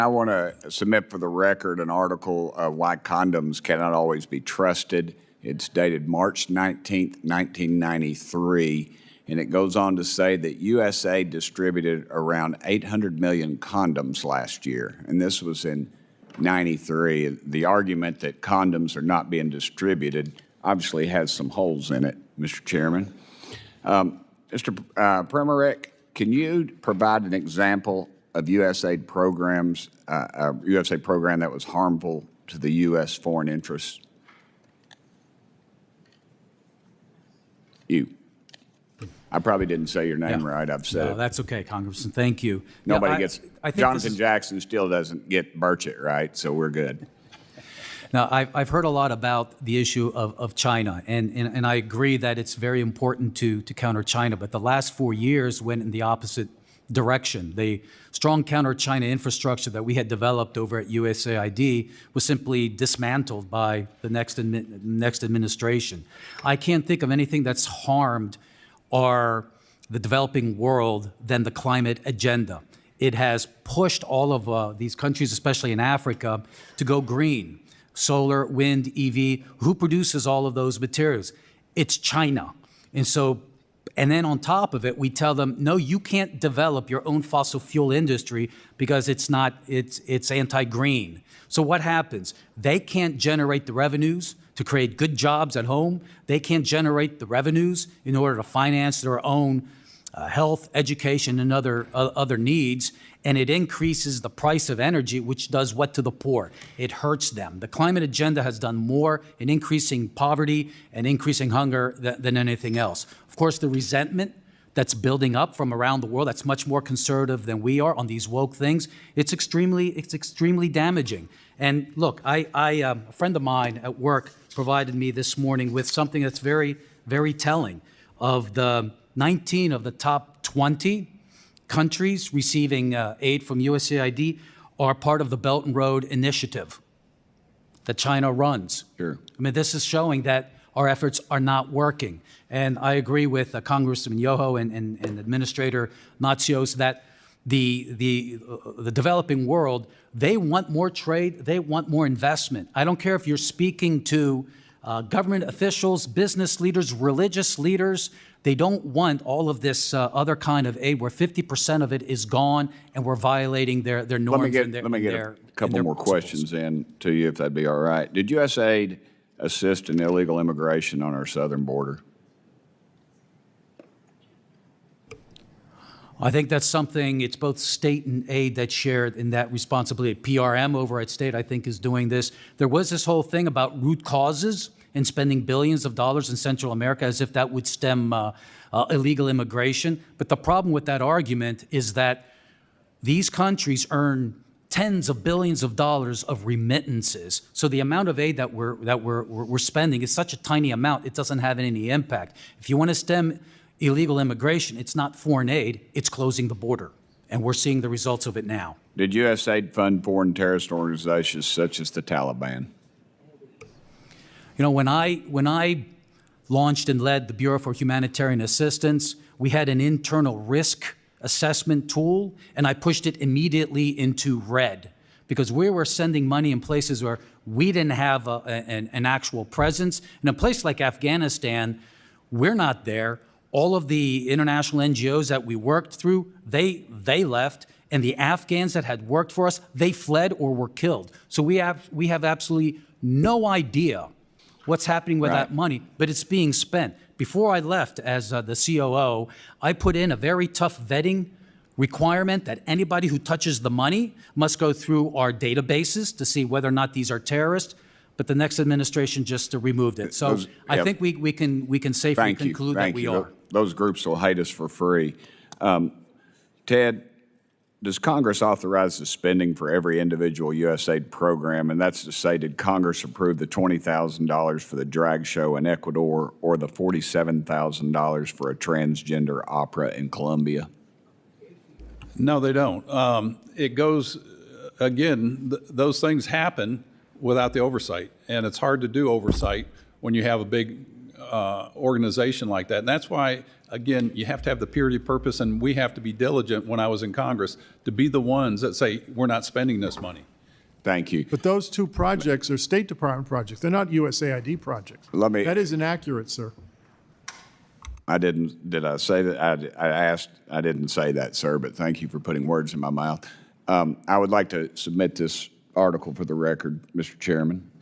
I want to submit for the record an article, Why Condoms Cannot Always Be Trusted. It's dated March 19th, 1993, and it goes on to say that Usaid distributed around 800 million condoms last year, and this was in 93. The argument that condoms are not being distributed obviously has some holes in it, Mr. Chairman. Mr. PRIMORAC, can you provide an example of USAID programs, a USAID program that was harmful to the U.S. foreign interests? You. I probably didn't say your name right. I've said it. That's okay, Congressman. Thank you. Nobody gets. Jonathan Jackson still doesn't get Burchett right, so we're good. Now, I've heard a lot about the issue of China, and I agree that it's very important to counter China. But the last 4 years went in the opposite direction. The strong counter-China infrastructure that we had developed over at USAID was simply dismantled by the next administration. I can't think of anything that's harmed the developing world than the climate agenda. It has pushed all of these countries, especially in Africa, to go green. Solar, wind, EV, who produces all of those materials? It's China. And then on top of it, we tell them, no, you can't develop your own fossil fuel industry because it's anti-green. So what happens? They can't generate the revenues to create good jobs at home. They can't generate the revenues in order to finance their own health, education, and other needs. And it increases the price of energy, which does what to the poor? It hurts them. The climate agenda has done more in increasing poverty and increasing hunger than anything else. Of course, the resentment that's building up from around the world, that's much more conservative than we are on these woke things, it's extremely damaging. And look, a friend of mine at work provided me this morning with something that's very, very telling. Of the 19 of the top 20 countries receiving aid from USAID are part of the Belt and Road Initiative that China runs. Sure. I mean, this is showing that our efforts are not working. And I agree with Congressman Yoho and Administrator Natsios that the developing world, they want more trade, they want more investment. I don't care if you're speaking to government officials, business leaders, religious leaders. They don't want all of this other kind of aid where 50% of it is gone and we're violating their norms. Let me get a couple more questions in to you, if that'd be all right. Did USAID assist in illegal immigration on our southern border? I think that's something, it's both state and aid that's shared in that responsibility. PRM over at state, I think, is doing this. There was this whole thing about root causes and spending billions of dollars in Central America as if that would stem illegal immigration. But the problem with that argument is that these countries earn tens of billions of dollars of remittances. So the amount of aid that we're spending is such a tiny amount, it doesn't have any impact. If you want to stem illegal immigration, it's not foreign aid, it's closing the border. And we're seeing the results of it now. Did USAID fund foreign terrorist organizations such as the Taliban? You know, when I launched and led the Bureau for Humanitarian Assistance, we had an internal risk assessment tool, and I pushed it immediately into red because we were sending money in places where we didn't have an actual presence. In a place like Afghanistan, we're not there. All of the international NGOs that we worked through, they left, and the Afghans that had worked for us, they fled or were killed. So we have absolutely no idea what's happening with that money, but it's being spent. Before I left as the COO, I put in a very tough vetting requirement that anybody who touches the money must go through our databases to see whether or not these are terrorists. But the next administration just removed it. So I think we can safely conclude that we are. Those groups will hate us for free. Ted, does Congress authorize the spending for every individual USAID program? And that's to say, did Congress approve the $20,000 for the drag show in Ecuador or the $47,000 for a transgender opera in Colombia? No, they don't. It goes, again, those things happen without the oversight. And it's hard to do oversight when you have a big organization like that. And that's why, again, you have to have the purity of purpose, and we have to be diligent when I was in Congress to be the ones that say, we're not spending this money. Thank you. But those two projects are State Department projects. They're not USAID projects. Let me- That is inaccurate, sir. Did I say that? I asked, I didn't say that, sir, but thank you for putting words in my mouth. I would like to submit this article for the record, Mr. Chairman.